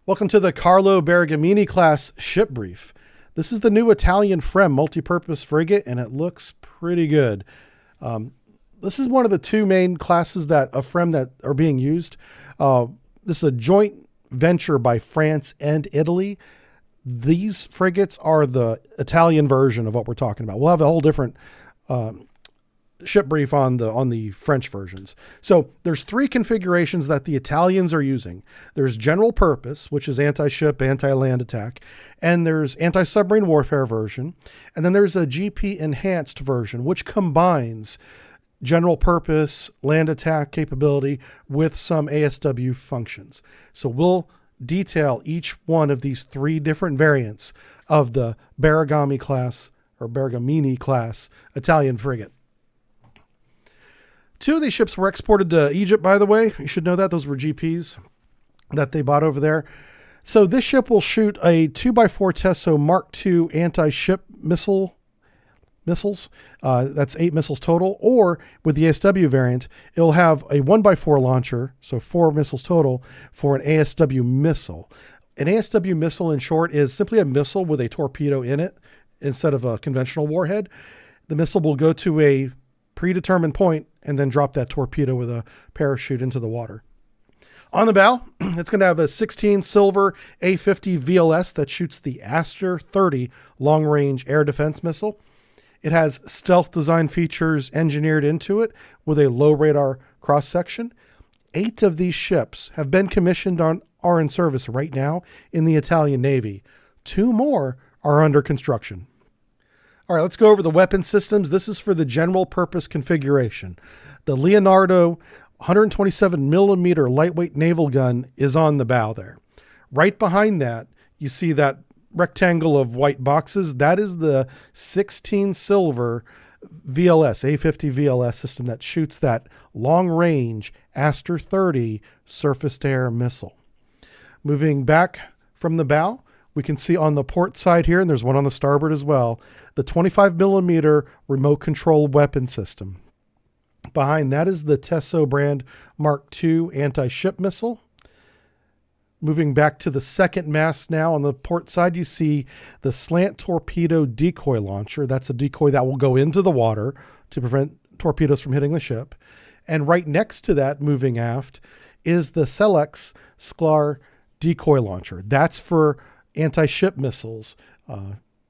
Welcome to the Carlo Bergamini-class ship brief. This is the new Italian FREMM multi-purpose frigate, and it looks pretty good. This is one of the two main classes of FREMM that are being used. This is a joint venture by France and Italy. These frigates are the Italian version of what we're talking about. We'll have a whole different ship brief on the French versions. So there's three configurations that the Italians are using. There's general purpose, which is anti-ship, anti-land attack, and there's anti-submarine warfare version, and then there's a GP enhanced version, which combines general purpose, land attack capability with some ASW functions. So we'll detail each one of these three different variants of the Bergamini-class or Bergamini-class Italian frigate. Two of these ships were exported to Egypt, by the way. You should know that. Those were GPs that they bought over there. So this ship will shoot a 2x4 Tesso Mark II anti-ship missiles. That's 8 missiles total. Or with the ASW variant, it'll have a 1x4 launcher, so 4 missiles total, for an ASW missile. An ASW missile, in short, is simply a missile with a torpedo in it instead of a conventional warhead. The missile will go to a predetermined point and then drop that torpedo with a parachute into the water. On the bow, it's going to have a 16 silver A50 VLS that shoots the Aster 30 long-range air defense missile. It has stealth design features engineered into it with a low radar cross-section. 8 of these ships have been commissioned are in service right now in the Italian Navy. 2 more are under construction. All right, let's go over the weapon systems. This is for the general purpose configuration. The Leonardo 127 millimeter lightweight naval gun is on the bow there. Right behind that, you see that rectangle of white boxes. That is the 16 silver VLS, A50 VLS system that shoots that long range Aster 30 surface-to-air missile. Moving back from the bow, we can see on the port side here, and there's one on the starboard as well, the 25 millimeter remote control weapon system. Behind that is the Tesso brand Mark II anti-ship missile. Moving back to the second mast now, on the port side, you see the slant torpedo decoy launcher. That's a decoy that will go into the water to prevent torpedoes from hitting the ship. And right next to that, moving aft, is the Selex Sklar decoy launcher. That's for anti-ship missiles.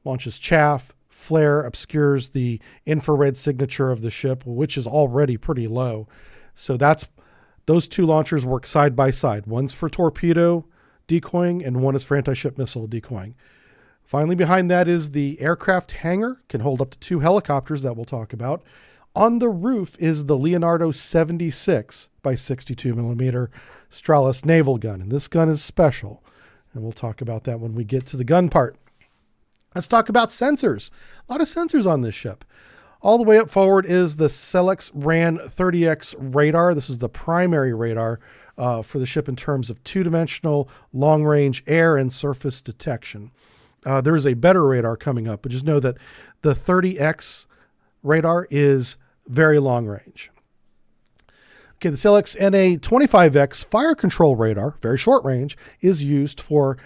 Launches chaff, flare, obscures the infrared signature of the ship, which is already pretty low. So those two launchers work side by side. One's for torpedo decoying and one is for anti-ship missile decoying. Finally, behind that is the aircraft hangar. Can hold up to 2 helicopters that we'll talk about. On the roof is the Leonardo 76 by 62 millimeter Stralis naval gun. And this gun is special. And we'll talk about that when we get to the gun part. Let's talk about sensors. A lot of sensors on this ship. All the way up forward is the Selex RAN 30X radar. This is the primary radar for the ship in terms of 2-dimensional long-range air and surface detection. There is a better radar coming up, but just know that the 30X radar is very long range. Okay, the Selex NA25X fire control radar, very short range, is used for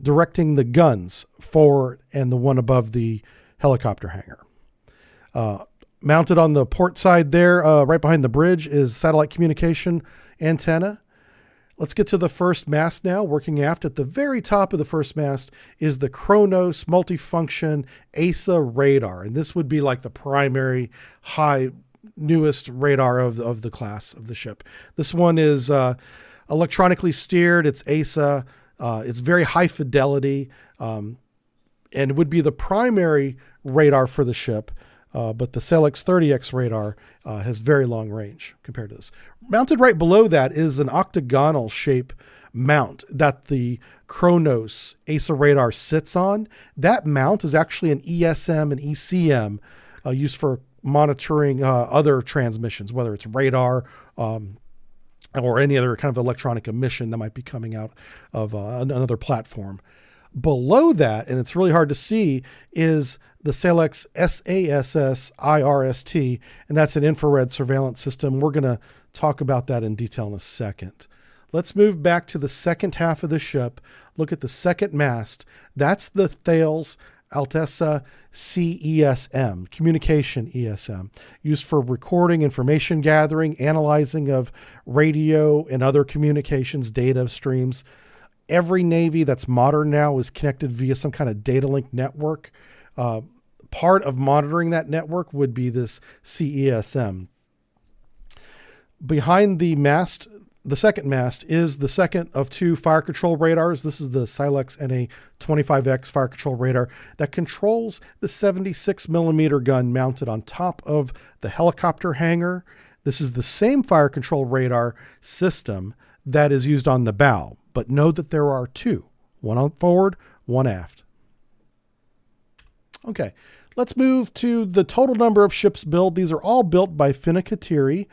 directing the guns forward and the one above the helicopter hangar. Mounted on the port side there, right behind the bridge, is satellite communication antenna. Let's get to the first mast now. Working aft at the very top of the first mast is the Kronos multifunction ASA radar. And this would be like the primary newest radar of the class of the ship. This one is electronically steered. It's ASA. It's very high fidelity, and it would be the primary radar for the ship. But the Selex 30X radar has very long range compared to this. Mounted right below that is an octagonal shape mount that the Kronos ASA radar sits on. That mount is actually an ESM and ECM used for monitoring other transmissions, whether it's radar or any other kind of electronic emission that might be coming out of another platform. Below that, and it's really hard to see, is the Selex SASS IRST, and that's an infrared surveillance system. We're going to talk about that in detail in a second. Let's move back to the second half of the ship. Look at the second mast. That's the Thales Altessa CESM, communication ESM, used for recording, information gathering, analyzing of radio and other communications data streams. Every Navy that's modern now is connected via some kind of data link network. Part of monitoring that network would be this CESM. Behind the mast, the second mast, is the second of two fire control radars. This is the Silex NA-25X fire control radar that controls the 76 millimeter gun mounted on top of the helicopter hangar. This is the same fire control radar system that is used on the bow, but note that there are two, one on forward, one aft. Okay, let's move to the total number of ships built. These are all built by Fincantieri.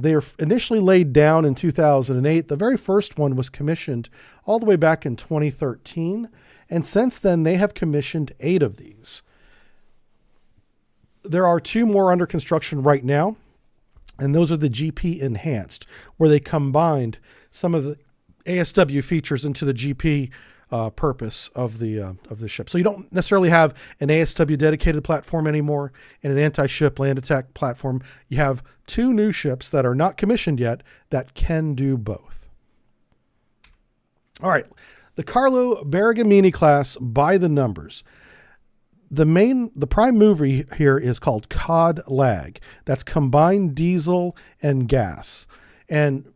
They are initially laid down in 2008. The very first one was commissioned all the way back in 2013. And since then, they have commissioned 8 of these. There are 2 more under construction right now. And those are the GP Enhanced, where they combined some of the ASW features into the GP purpose of the ship. So you don't necessarily have an ASW dedicated platform anymore and an anti-ship land attack platform. You have 2 new ships that are not commissioned yet that can do both. All right, the Carlo Bergamini-class by the numbers. The prime mover here is called cod lag. That's combined diesel and gas. And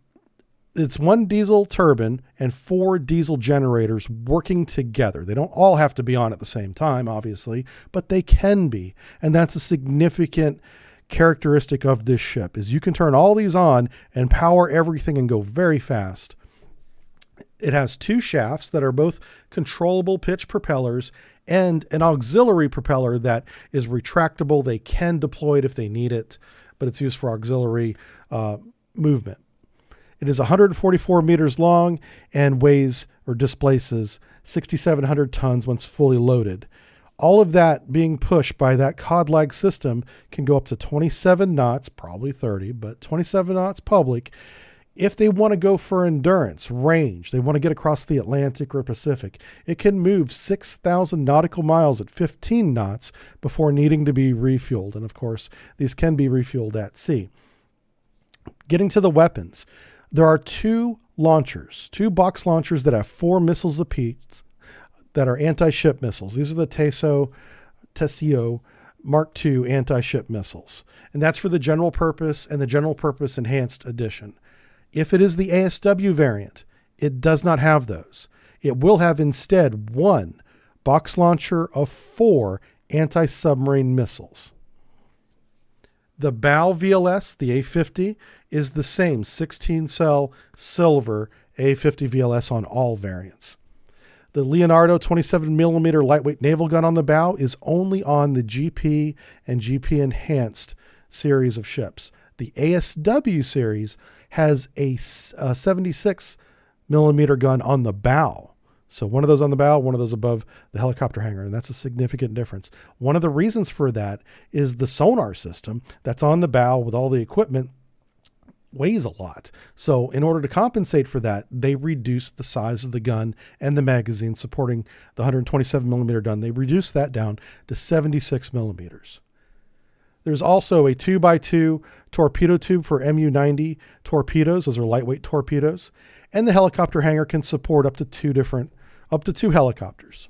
it's 1 diesel turbine and 4 diesel generators working together. They don't all have to be on at the same time, obviously, but they can be. And that's a significant characteristic of this ship, is you can turn all these on and power everything and go very fast. It has 2 shafts that are both controllable pitch propellers and an auxiliary propeller that is retractable. They can deploy it if they need it, but it's used for auxiliary movement. It is 144 meters long and weighs or displaces 6,700 tons once fully loaded. All of that being pushed by that cod lag system can go up to 27 knots, probably 30, but 27 knots public. If they want to go for endurance, range, they want to get across the Atlantic or Pacific, it can move 6,000 nautical miles at 15 knots before needing to be refueled. And of course, these can be refueled at sea. Getting to the weapons. There are 2 launchers, 2 box launchers that have 4 missiles apiece that are anti-ship missiles. These are the Tesso Mark II anti-ship missiles. And that's for the general purpose and the general purpose enhanced edition. If it is the ASW variant, it does not have those. It will have instead 1 box launcher of 4 anti-submarine missiles. The bow VLS, the A50, is the same 16-cell silver A50 VLS on all variants. The Leonardo 27mm lightweight naval gun on the bow is only on the GP and GP Enhanced series of ships. The ASW series has a 76mm gun on the bow. So one of those on the bow, one of those above the helicopter hangar, and that's a significant difference. One of the reasons for that is the sonar system that's on the bow with all the equipment weighs a lot. So in order to compensate for that, they reduced the size of the gun and the magazine supporting the 127mm gun. They reduced that down to 76 millimeters. There's also a 2x2 torpedo tube for MU-90 torpedoes. Those are lightweight torpedoes. And the helicopter hangar can support up to 2 helicopters.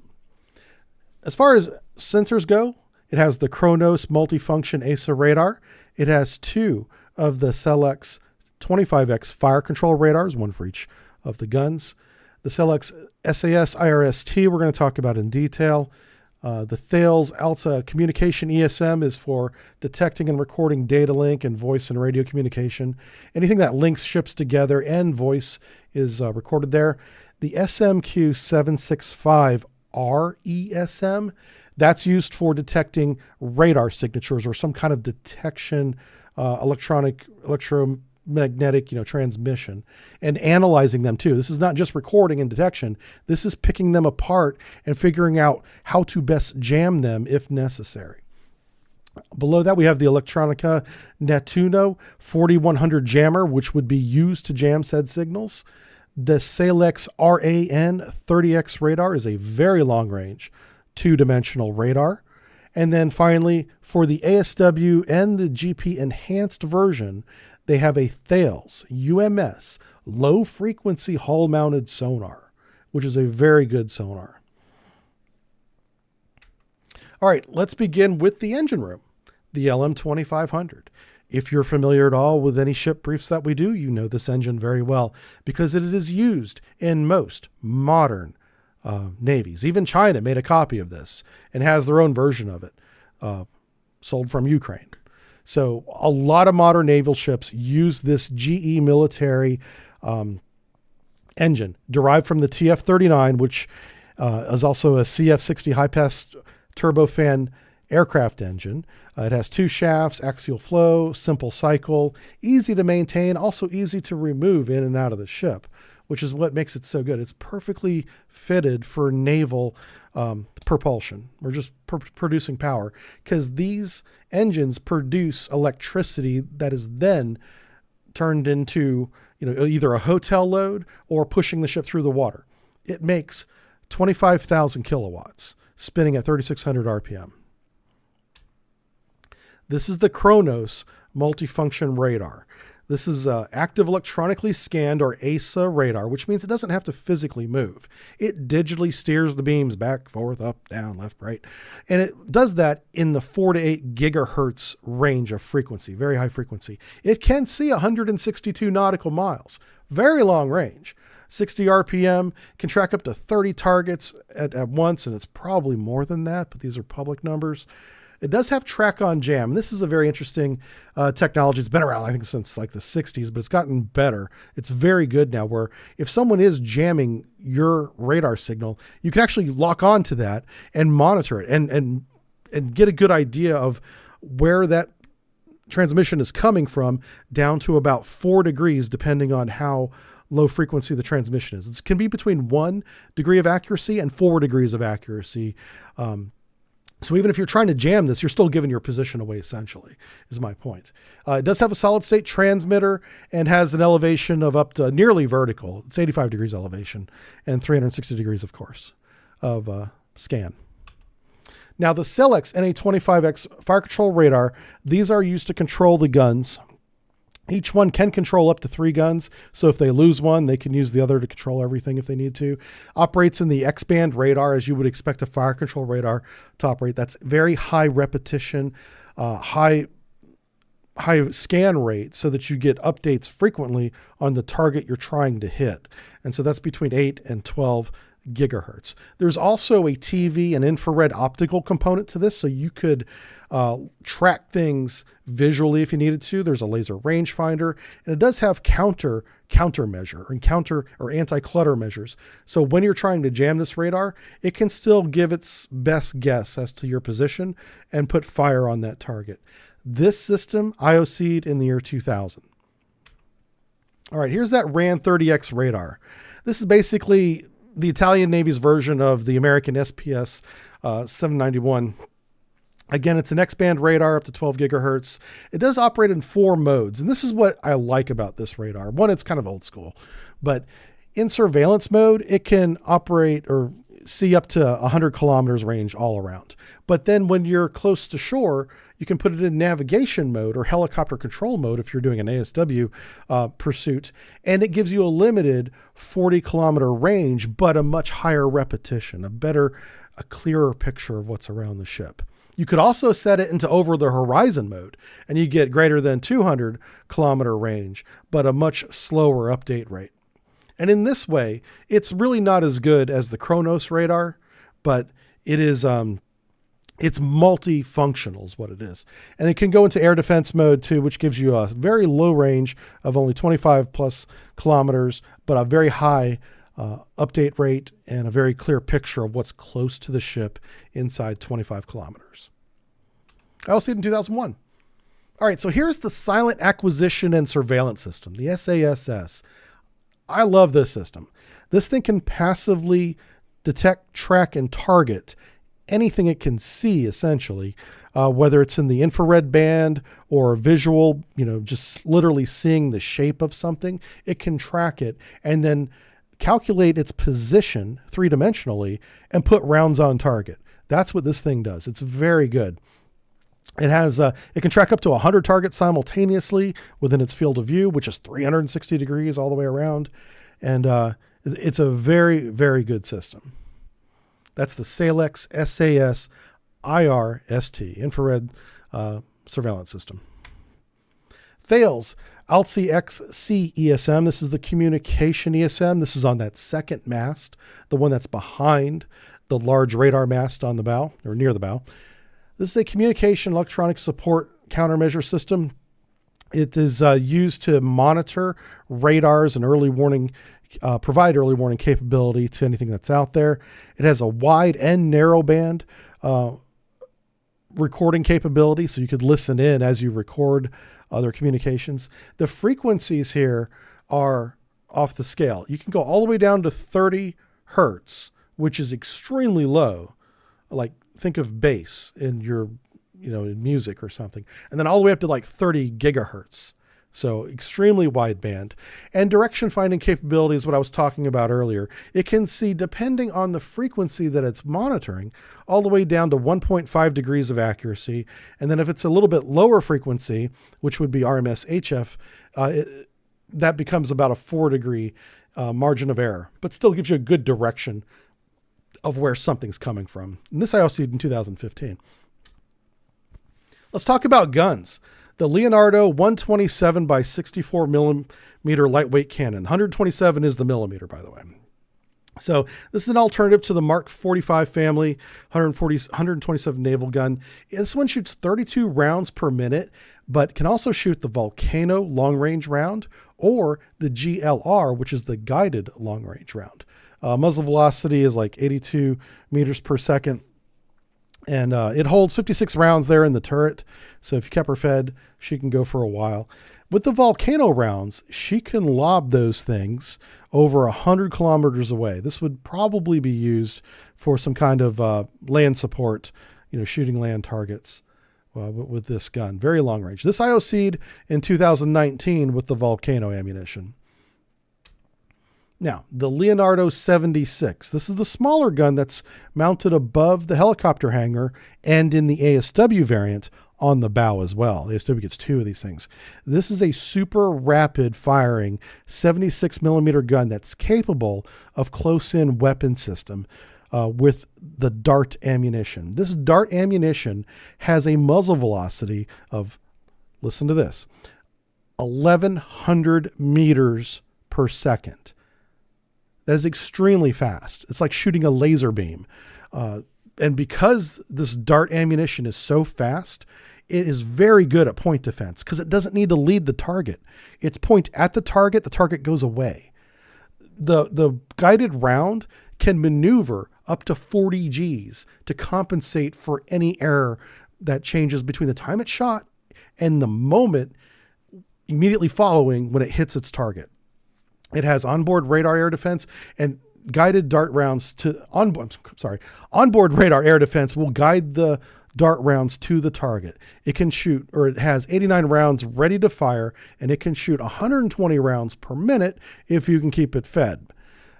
As far as sensors go, it has the Kronos multifunction ASA radar. It has 2 of the Silex 25X fire control radars, 1 for each of the guns. The Silex SAS IRST we're going to talk about in detail. The Thales Alta communication ESM is for detecting and recording data link and voice and radio communication. Anything that links ships together and voice is recorded there. The SMQ-765 RESM, that's used for detecting radar signatures or some kind of detection, electromagnetic, transmission, and analyzing them too. This is not just recording and detection. This is picking them apart and figuring out how to best jam them if necessary. Below that, we have the Elettronica Nettuno 4100 jammer, which would be used to jam said signals. The Salex RAN 30X radar is a very long range, two-dimensional radar. And then finally, for the ASW and the GP enhanced version, they have a Thales UMS low frequency hull mounted sonar, which is a very good sonar. All right, let's begin with the engine room, the LM2500. If you're familiar at all with any ship briefs that we do, you know this engine very well because it is used in most modern navies. Even China made a copy of this and has their own version of it, sold from Ukraine. So a lot of modern naval ships use this GE military engine derived from the TF-39, which is also a CF-60 high-pass turbofan aircraft engine. It has two shafts, axial flow, simple cycle, easy to maintain, also easy to remove in and out of the ship, which is what makes it so good. It's perfectly fitted for naval propulsion. We're just producing power because these engines produce electricity that is then turned into, either a hotel load or pushing the ship through the water. It makes 25,000 kilowatts spinning at 3,600 RPM. This is the Kronos multifunction radar. This is active electronically scanned, or ASA radar, which means it doesn't have to physically move. It digitally steers the beams back, forth, up, down, left, right. And it does that in the 4 to 8 gigahertz range of frequency, very high frequency. It can see 162 nautical miles, very long range. 60 RPM, can track up to 30 targets at once, and it's probably more than that, but these are public numbers. It does have track-on jam. This is a very interesting technology. It's been around, I think, since like the 60s, but it's gotten better. It's very good now, where if someone is jamming your radar signal, you can actually lock on to that and monitor it and get a good idea of where that transmission is coming from, down to about 4 degrees, depending on how low frequency the transmission is. It can be between 1 degree of accuracy and 4 degrees of accuracy. So even if you're trying to jam this, you're still giving your position away, essentially, is my point. It does have a solid state transmitter and has an elevation of up to nearly vertical. It's 85 degrees elevation and 360 degrees, of course, of scan. Now the Salex NA25X fire control radar, these are used to control the guns. Each one can control up to 3 guns. So if they lose one, they can use the other to control everything if they need to. Operates in the X-band radar, as you would expect a fire control radar to operate. That's very high repetition, high scan rate, so that you get updates frequently on the target you're trying to hit. And so that's between 8 and 12 gigahertz. There's also a TV and infrared optical component to this, so you could track things visually if you needed to. There's a laser rangefinder, and it does have countermeasure or anti-clutter measures. So when you're trying to jam this radar, it can still give its best guess as to your position and put fire on that target. This system IOC'd in the year 2000. All right, here's that RAN 30X radar. This is basically the Italian Navy's version of the American SPS 791. Again, it's an X-band radar up to 12 gigahertz. It does operate in 4 modes, and this is what I like about this radar. One, it's kind of old school, but in surveillance mode, it can operate or see up to 100 kilometers range all around. But then when you're close to shore, you can put it in navigation mode or helicopter control mode if you're doing an ASW pursuit, and it gives you a limited 40 kilometer range, but a much higher repetition, a clearer picture of what's around the ship. You could also set it into over the horizon mode, and you get greater than 200 kilometer range, but a much slower update rate. And in this way, it's really not as good as the Kronos radar, but it is, it's multifunctional is what it is. And it can go into air defense mode too, which gives you a very low range of only 25 plus kilometers, but a very high update rate and a very clear picture of what's close to the ship inside 25 kilometers. I also see it in 2001. All right, so here's the Silent Acquisition and Surveillance System, the SASS. I love this system. This thing can passively detect, track, and target anything it can see, essentially, whether it's in the infrared band or visual, just literally seeing the shape of something. It can track it and then calculate its position three-dimensionally and put rounds on target. That's what this thing does. It's very good. It has it can track up to 100 targets simultaneously within its field of view, which is 360 degrees all the way around. And it's a very, very good system. That's the SAILEX SAS IRST, infrared surveillance system. Thales ALTSI-XC ESM. This is the communication ESM. This is on that second mast, the one that's behind the large radar mast on the bow or near the bow. This is a communication electronic support countermeasure system. It is used to monitor radars and provide early warning capability to anything that's out there. It has a wide and narrow band recording capability, so you could listen in as you record other communications. The frequencies here are off the scale. You can go all the way down to 30 hertz, which is extremely low. Like think of bass in your, in music or something, and then all the way up to like 30 gigahertz. So extremely wide band. And direction finding capability is what I was talking about earlier. It can see, depending on the frequency that it's monitoring, all the way down to 1.5 degrees of accuracy. And then if it's a little bit lower frequency, which would be RMS HF, that becomes about a 4-degree margin of error, but still gives you a good direction of where something's coming from. And this I also did in 2015. Let's talk about guns. The Leonardo 127 by 64 millimeter lightweight cannon. 127 is the millimeter, by the way. So this is an alternative to the Mark 45 family 127 naval gun. This one shoots 32 rounds per minute, but can also shoot the Volcano long-range round or the GLR, which is the guided long-range round. Muzzle velocity is like 82 meters per second. And it holds 56 rounds there in the turret. So if you kept her fed, she can go for a while. With the Volcano rounds, she can lob those things over 100 kilometers away. This would probably be used for some kind of land support, shooting land targets with this gun. Very long range. This IOC'd in 2019 with the Volcano ammunition. Now, the Leonardo 76. This is the smaller gun that's mounted above the helicopter hangar and in the ASW variant on the bow as well. The ASW gets 2 of these things. This is a super rapid firing 76 millimeter gun that's capable of close-in weapon system with the dart ammunition. This dart ammunition has a muzzle velocity of, listen to this, 1,100 meters per second. That is extremely fast. It's like shooting a laser beam. And because this dart ammunition is so fast, it is very good at point defense because it doesn't need to lead the target. It's point at the target goes away. The guided round can maneuver up to 40 Gs to compensate for any error that changes between the time it's shot and the moment immediately following when it hits its target. It has onboard radar air defense and guided dart rounds onboard radar air defense will guide the dart rounds to the target. It can shoot, or it has 89 rounds ready to fire, and it can shoot 120 rounds per minute if you can keep it fed.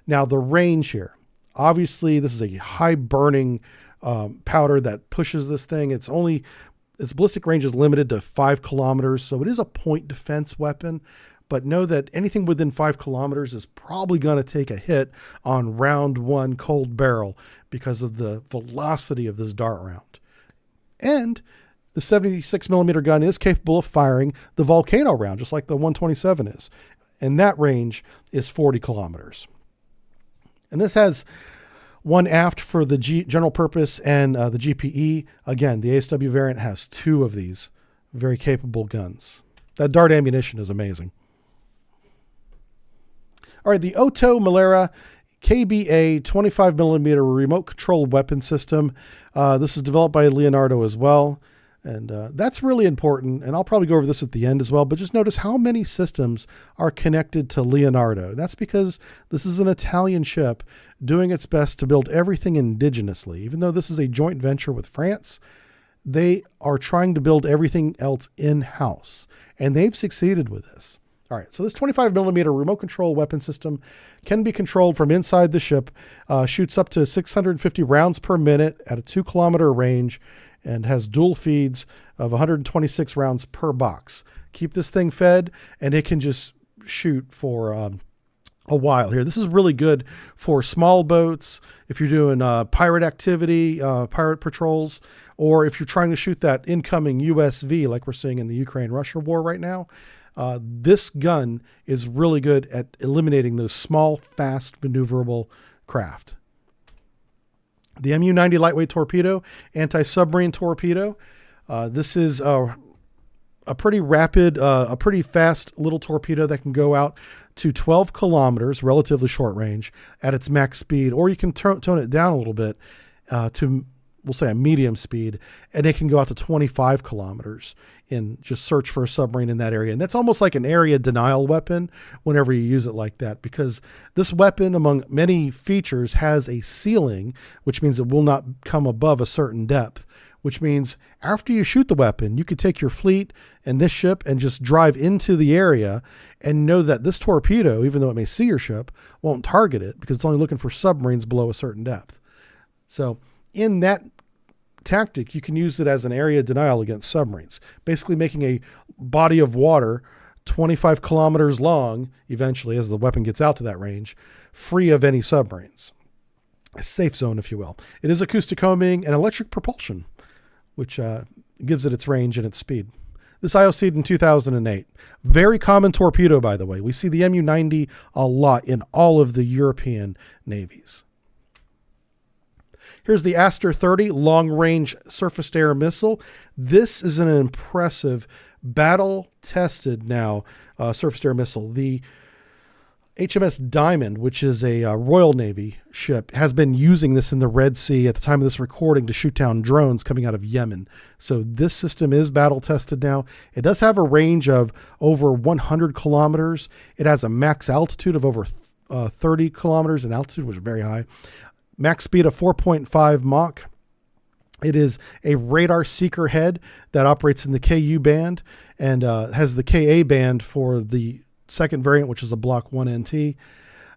Now the range here, obviously this is a high burning powder that pushes this thing. Its ballistic range is limited to 5 kilometers. So it is a point defense weapon. But know that anything within 5 kilometers is probably going to take a hit on round 1 cold barrel because of the velocity of this dart round. And the 76 millimeter gun is capable of firing the Volcano round, just like the 127 is. And that range is 40 kilometers. And this has one aft for the general purpose and the GPE. Again, the ASW variant has 2 of these very capable guns. That dart ammunition is amazing. All right, the Otomerera KB 25 millimeter remote control weapon system. This is developed by Leonardo as well. And that's really important. And I'll probably go over this at the end as well. But just notice how many systems are connected to Leonardo. That's because this is an Italian ship doing its best to build everything indigenously. Even though this is a joint venture with France, they are trying to build everything else in-house, and they've succeeded with this. All right, so this 25 millimeter remote control weapon system can be controlled from inside the ship, shoots up to 650 rounds per minute at a 2 kilometer range, and has dual feeds of 126 rounds per box. Keep this thing fed, and it can just shoot for a while here. This is really good for small boats, if you're doing pirate activity, pirate patrols, or if you're trying to shoot that incoming USV like we're seeing in the Ukraine-Russia war right now. This gun is really good at eliminating those small, fast, maneuverable craft. The MU-90 lightweight torpedo, anti-submarine torpedo. This is a pretty rapid, a pretty fast little torpedo that can go out to 12 kilometers, relatively short range, at its max speed, or you can tone it down a little bit to, we'll say, a medium speed, and it can go out to 25 kilometers and just search for a submarine in that area. And that's almost like an area denial weapon whenever you use it like that, because this weapon, among many features, has a ceiling, which means it will not come above a certain depth, which means after you shoot the weapon, you could take your fleet and this ship and just drive into the area and know that this torpedo, even though it may see your ship, won't target it because it's only looking for submarines below a certain depth. So in that tactic, you can use it as an area denial against submarines, basically making a body of water 25 kilometers long, eventually, as the weapon gets out to that range, free of any submarines. A safe zone, if you will. It is acoustic homing and electric propulsion, which gives it its range and its speed. This IOC'd in 2008. Very common torpedo, by the way. We see the MU-90 a lot in all of the European navies. Here's the Aster 30 long-range surface-to-air missile. This is an impressive battle-tested now surface-to-air missile. The HMS Diamond, which is a Royal Navy ship, has been using this in the Red Sea at the time of this recording to shoot down drones coming out of Yemen. So this system is battle-tested now. It does have a range of over 100 kilometers. It has a max altitude of over 30 kilometers in altitude, which is very high. Max speed of 4.5 Mach. It is a radar seeker head that operates in the KU band and has the KA band for the second variant, which is a Block 1 NT.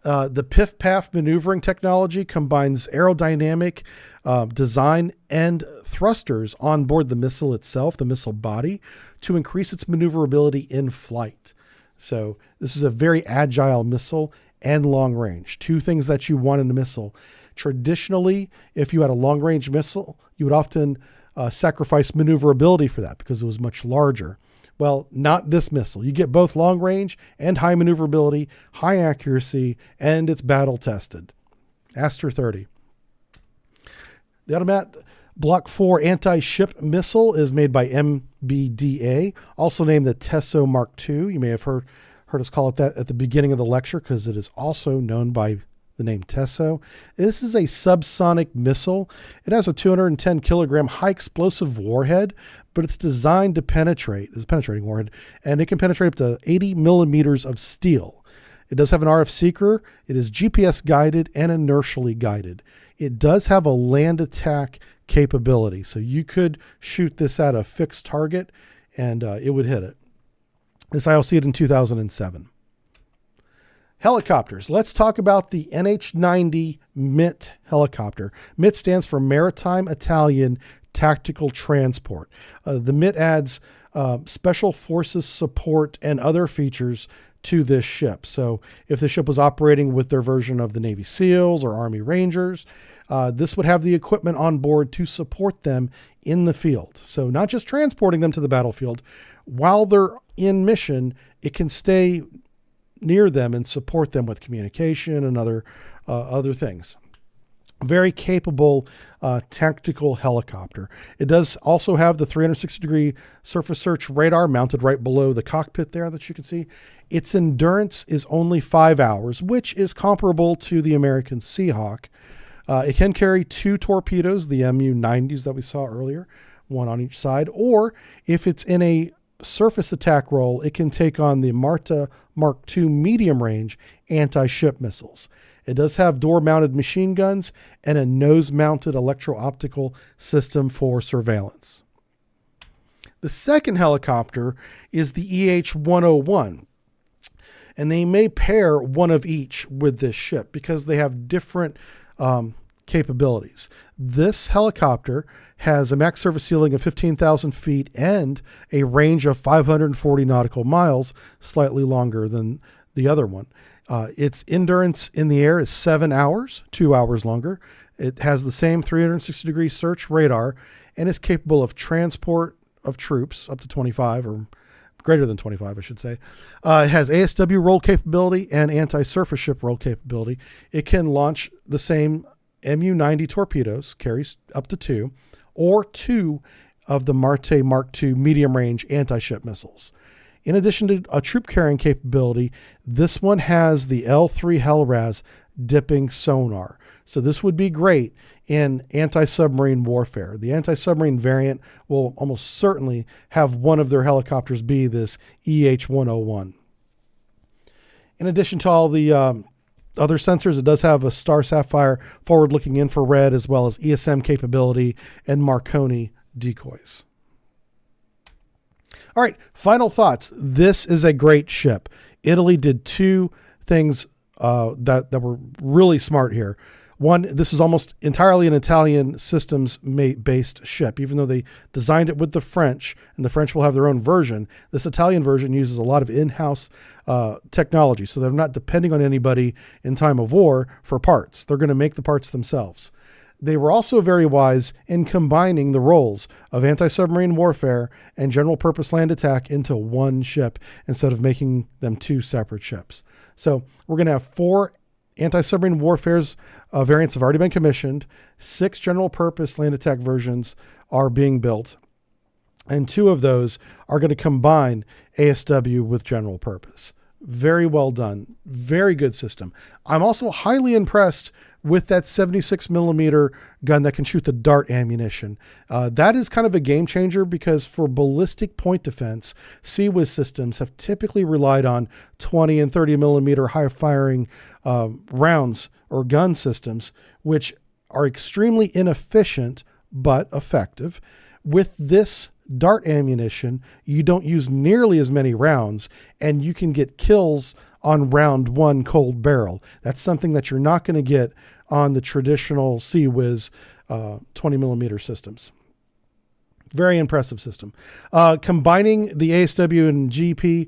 The PIF-PAF maneuvering technology combines aerodynamic design and thrusters on board the missile itself, the missile body, to increase its maneuverability in flight. So this is a very agile missile and long range. Two things that you want in a missile. Traditionally, if you had a long-range missile, you would often sacrifice maneuverability for that because it was much larger. Well, not this missile. You get both long-range and high maneuverability, high accuracy, and it's battle-tested. Aster 30. The Automat Block 4 anti-ship missile is made by MBDA, also named the Tesso Mark II. You may have heard us call it that at the beginning of the lecture because it is also known by the name Tesso. This is a subsonic missile. It has a 210 kilogram high explosive warhead, but it's designed to penetrate. It's a penetrating warhead, and it can penetrate up to 80 millimeters of steel. It does have an RF seeker. It is GPS guided and inertially guided. It does have a land attack capability, so you could shoot this at a fixed target and it would hit it. This IOC'd in 2007. Helicopters. Let's talk about the NH-90 MIT helicopter. MIT stands for Maritime Italian Tactical Transport. The MIT adds special forces support and other features to this ship. So if the ship was operating with their version of the Navy SEALs or Army Rangers, this would have the equipment on board to support them in the field. So not just transporting them to the battlefield. While they're in mission, it can stay near them and support them with communication and other things. Very capable tactical helicopter. It does also have the 360-degree surface search radar mounted right below the cockpit there that you can see. Its endurance is only 5 hours, which is comparable to the American Seahawk. It can carry 2 torpedoes, the MU-90s that we saw earlier, one on each side, or if it's in a surface attack role, it can take on the Marta Mark II medium-range anti-ship missiles. It does have door-mounted machine guns and a nose-mounted electro-optical system for surveillance. The second helicopter is the EH-101. And they may pair one of each with this ship because they have different capabilities. This helicopter has a max surface ceiling of 15,000 feet and a range of 540 nautical miles, slightly longer than the other one. Its endurance in the air is 7 hours, 2 hours longer. It has the same 360-degree search radar and is capable of transport of troops up to 25 or greater than 25, I should say. It has ASW roll capability and anti-surface ship roll capability. It can launch the same MU-90 torpedoes, carries up to 2, or 2 of the Marte Mark II medium-range anti-ship missiles. In addition to a troop carrying capability, this one has the L3 HELRAS dipping sonar. So this would be great in anti-submarine warfare. The anti-submarine variant will almost certainly have one of their helicopters be this EH-101. In addition to all the other sensors, it does have a Star Sapphire forward-looking infrared as well as ESM capability and Marconi decoys. All right, final thoughts. This is a great ship. Italy did 2 things that were really smart here. One, this is almost entirely an Italian systems-based ship. Even though they designed it with the French, and the French will have their own version, this Italian version uses a lot of in-house technology, so they're not depending on anybody in time of war for parts. They're going to make the parts themselves. They were also very wise in combining the roles of anti-submarine warfare and general-purpose land attack into one ship instead of making them 2 separate ships. So we're going to have 4 anti-submarine warfare's variants have already been commissioned. 6 general-purpose land attack versions are being built. And 2 of those are going to combine ASW with general purpose. Very well done. Very good system. I'm also highly impressed with that 76 millimeter gun that can shoot the dart ammunition. That is kind of a game changer because for ballistic point defense, CWIS systems have typically relied on 20 and 30 millimeter high firing rounds or gun systems, which are extremely inefficient but effective. With this dart ammunition, you don't use nearly as many rounds and you can get kills on round 1 cold barrel. That's something that you're not going to get on the traditional CWIS 20 millimeter systems. Very impressive system. Combining the ASW and GP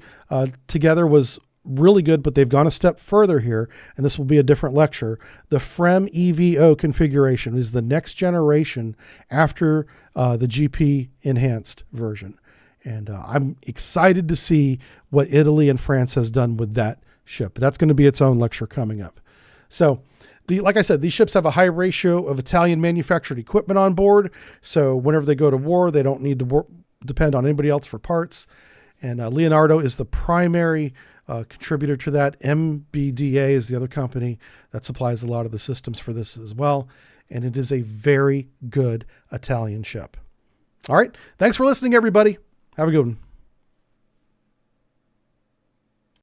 together was really good, but they've gone a step further here, and this will be a different lecture. The FREMM EVO configuration is the next generation after the GP enhanced version. And I'm excited to see what Italy and France has done with that ship. That's going to be its own lecture coming up. So, like I said, these ships have a high ratio of Italian manufactured equipment on board. So whenever they go to war, they don't need to depend on anybody else for parts. And Leonardo is the primary contributor to that. MBDA is the other company that supplies a lot of the systems for this as well. And it is a very good Italian ship. All right. Thanks for listening, everybody. Have a good one.